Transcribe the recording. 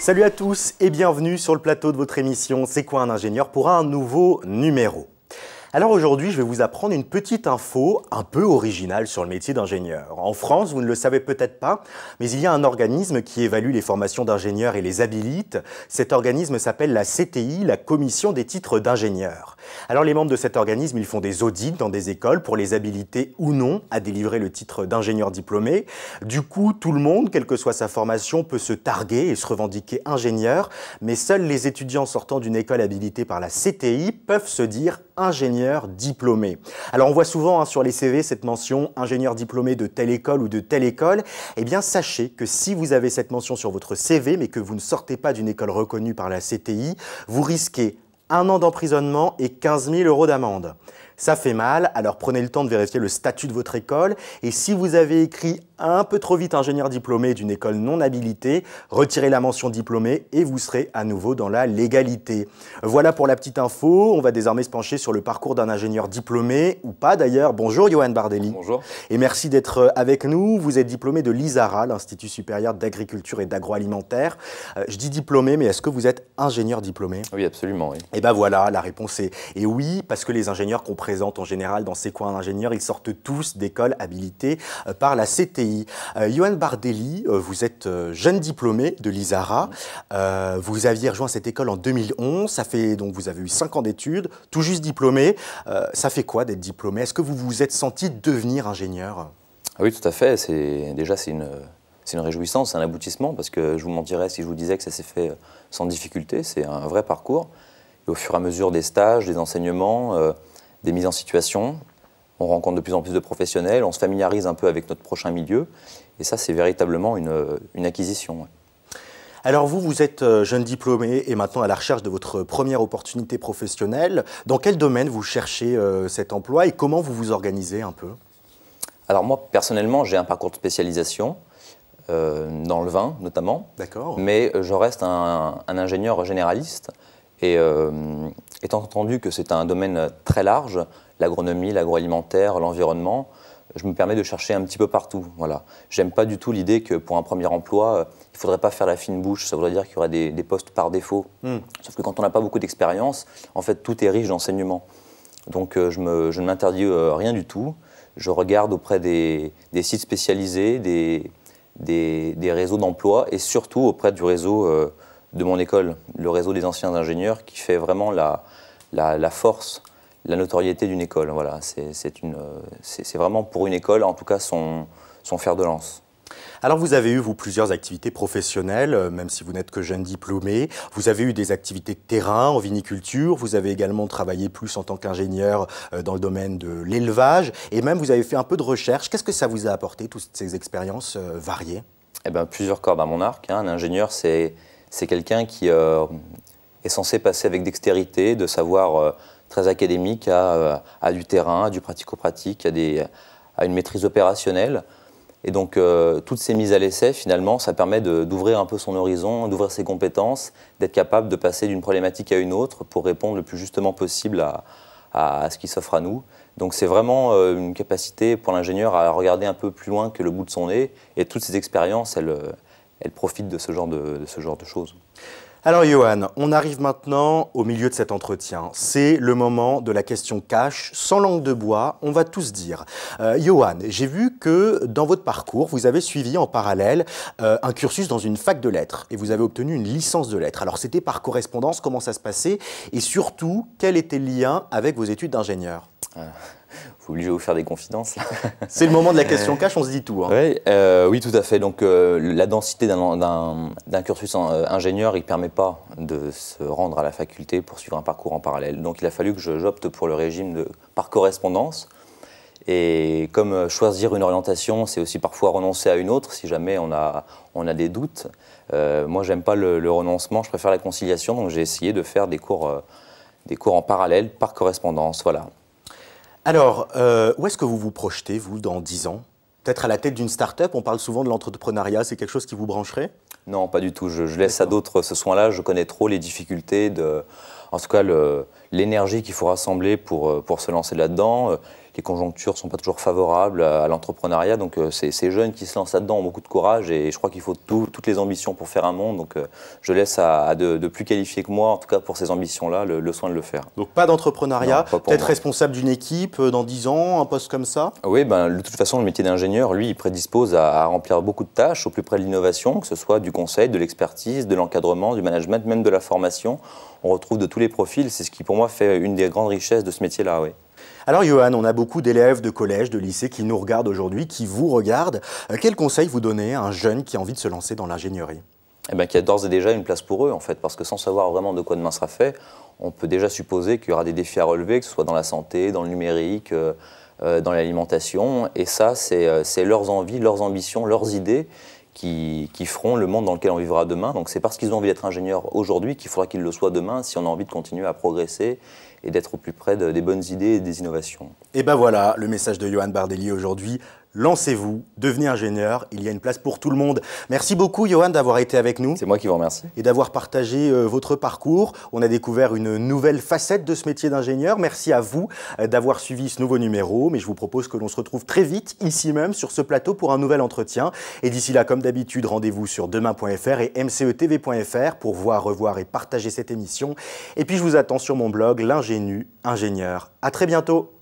Salut à tous et bienvenue sur le plateau de votre émission C'est quoi un ingénieur pour un nouveau numéro. Alors aujourd'hui, je vais vous apprendre une petite info un peu originale sur le métier d'ingénieur. En France, vous ne le savez peut-être pas, mais il y a un organisme qui évalue les formations d'ingénieurs et les habilite. Cet organisme s'appelle la CTI, la Commission des titres d'ingénieur. Alors les membres de cet organisme, ils font des audits dans des écoles pour les habiliter ou non à délivrer le titre d'ingénieur diplômé. Du coup, tout le monde, quelle que soit sa formation, peut se targuer et se revendiquer ingénieur, mais seuls les étudiants sortant d'une école habilitée par la CTI peuvent se dire ingénieur diplômé. Alors on voit souvent sur les CV cette mention ingénieur diplômé de telle école ou de telle école. Eh bien sachez que si vous avez cette mention sur votre CV mais que vous ne sortez pas d'une école reconnue par la CTI, vous risquez 1 an d'emprisonnement et 15 000 € d'amende. Ça fait mal, alors prenez le temps de vérifier le statut de votre école et si vous avez écrit un peu trop vite ingénieur diplômé d'une école non habilitée, retirez la mention diplômé et vous serez à nouveau dans la légalité. Voilà pour la petite info, on va désormais se pencher sur le parcours d'un ingénieur diplômé, ou pas d'ailleurs. Bonjour Johan Bardelli. Bonjour. Et merci d'être avec nous. Vous êtes diplômé de l'ISARA, l'Institut supérieur d'agriculture et d'agroalimentaire. Je dis diplômé, mais est-ce que vous êtes ingénieur diplômé? Oui, absolument, oui. Et ben voilà, la réponse est oui, parce que les ingénieurs qu'on présente en général dans C'est quoi un ingénieur, ils sortent tous d'écoles habilitées par la CTI. Johan Bardelli, vous êtes jeune diplômé de l'ISARA. Vous aviez rejoint cette école en 2011. Ça fait donc vous avez eu 5 ans d'études, tout juste diplômé. Ça fait quoi d'être diplômé? Est-ce que vous vous êtes senti devenir ingénieur? Oui, tout à fait. C'est une réjouissance, c'est un aboutissement, parce que je vous mentirais si je vous disais que ça s'est fait sans difficulté. C'est un vrai parcours. Et au fur et à mesure des stages, des enseignements, des mises en situation, on rencontre de plus en plus de professionnels, on se familiarise un peu avec notre prochain milieu. Et ça, c'est véritablement une acquisition. Alors vous êtes jeune diplômé et maintenant à la recherche de votre première opportunité professionnelle. Dans quel domaine vous cherchez cet emploi et comment vous vous organisez un peu? Alors moi, personnellement, j'ai un parcours de spécialisation dans le vin notamment. D'accord. Mais je reste un ingénieur généraliste. Et étant entendu que c'est un domaine très large, l'agronomie, l'agroalimentaire, l'environnement, je me permets de chercher un petit peu partout. Voilà. J'aime pas du tout l'idée que pour un premier emploi, il ne faudrait pas faire la fine bouche. Ça voudrait dire qu'il y aurait des postes par défaut. Sauf que quand on n'a pas beaucoup d'expérience, en fait, tout est riche d'enseignement. Donc je ne m'interdis rien du tout. Je regarde auprès des sites spécialisés, des réseaux d'emploi et surtout auprès du réseau de mon école, le réseau des anciens ingénieurs qui fait vraiment la force, la notoriété d'une école. Voilà, c'est vraiment pour une école, en tout cas, son fer de lance. Alors vous avez eu, vous, plusieurs activités professionnelles, même si vous n'êtes que jeune diplômé. Vous avez eu des activités de terrain en viniculture, vous avez également travaillé plus en tant qu'ingénieur dans le domaine de l'élevage, et même vous avez fait un peu de recherche. Qu'est-ce que ça vous a apporté, toutes ces expériences variées? Eh bien, plusieurs cordes à mon arc. Un ingénieur, c'est quelqu'un qui est censé passer avec dextérité, de savoir très académique à du terrain, à du pratico-pratique, à une maîtrise opérationnelle. Et donc, toutes ces mises à l'essai, finalement, ça permet d'ouvrir un peu son horizon, d'ouvrir ses compétences, d'être capable de passer d'une problématique à une autre pour répondre le plus justement possible à ce qui s'offre à nous. Donc, c'est vraiment une capacité pour l'ingénieur à regarder un peu plus loin que le bout de son nez. Et toutes ces expériences, elles profitent de ce genre de choses. Alors Johan, on arrive maintenant au milieu de cet entretien. C'est le moment de la question cash, sans langue de bois, on va tous dire. Johan, j'ai vu que dans votre parcours, vous avez suivi en parallèle un cursus dans une fac de lettres et vous avez obtenu une licence de lettres. Alors c'était par correspondance, comment ça se passait et surtout, quel était le lien avec vos études d'ingénieur? Vous obligez de vous faire des confidences. C'est le moment de la question cash, on se dit tout. Hein. Oui, tout à fait. Donc la densité d'un cursus ingénieur, il ne permet pas de se rendre à la faculté pour suivre un parcours en parallèle. Donc il a fallu que j'opte pour le régime par correspondance. Et comme choisir une orientation, c'est aussi parfois renoncer à une autre, si jamais on a des doutes. Moi, j'aime pas le renoncement, je préfère la conciliation. Donc j'ai essayé de faire des cours en parallèle par correspondance. Voilà. Alors, où est-ce que vous vous projetez, vous, dans 10 ans? Peut-être à la tête d'une start-up, on parle souvent de l'entrepreneuriat, c'est quelque chose qui vous brancherait? Non, pas du tout. Je laisse à d'autres ce soin-là. Je connais trop les difficultés, en tout cas l'énergie qu'il faut rassembler pour se lancer là-dedans, les conjonctures ne sont pas toujours favorables à l'entrepreneuriat. Donc ces jeunes qui se lancent là-dedans ont beaucoup de courage et je crois qu'il faut toutes les ambitions pour faire un monde. Donc je laisse à de plus qualifiés que moi, en tout cas pour ces ambitions-là, le soin de le faire. Donc pas d'entrepreneuriat, peut-être moi. Responsable d'une équipe dans 10 ans, un poste comme ça? Oui, de toute façon, le métier d'ingénieur, lui, il prédispose à remplir beaucoup de tâches au plus près de l'innovation, que ce soit du conseil, de l'expertise, de l'encadrement, du management, même de la formation. On retrouve de tous les profils, c'est ce qui pour moi fait une des grandes richesses de ce métier-là, oui. Alors Johan, on a beaucoup d'élèves de collège, de lycée qui nous regardent aujourd'hui, qui vous regardent. Quel conseil vous donnez à un jeune qui a envie de se lancer dans l'ingénierie? Qu'il y a d'ores et déjà une place pour eux, en fait, parce que sans savoir vraiment de quoi demain sera fait, on peut déjà supposer qu'il y aura des défis à relever, que ce soit dans la santé, dans le numérique, dans l'alimentation. Et ça, c'est leurs envies, leurs ambitions, leurs idées qui feront le monde dans lequel on vivra demain. Donc c'est parce qu'ils ont envie d'être ingénieurs aujourd'hui qu'il faudra qu'ils le soient demain si on a envie de continuer à progresser et d'être au plus près des bonnes idées et des innovations. Et ben voilà, le message de Johan Bardelli aujourd'hui. Lancez-vous, devenez ingénieur, il y a une place pour tout le monde. Merci beaucoup Johan d'avoir été avec nous. C'est moi qui vous remercie. Et d'avoir partagé votre parcours. On a découvert une nouvelle facette de ce métier d'ingénieur. Merci à vous d'avoir suivi ce nouveau numéro. Mais je vous propose que l'on se retrouve très vite, ici même, sur ce plateau pour un nouvel entretien. Et d'ici là, comme d'habitude, rendez-vous sur demain.fr et mcetv.fr pour voir, revoir et partager cette émission. Et puis je vous attends sur mon blog, l'Ingénu Ingénieur. À très bientôt.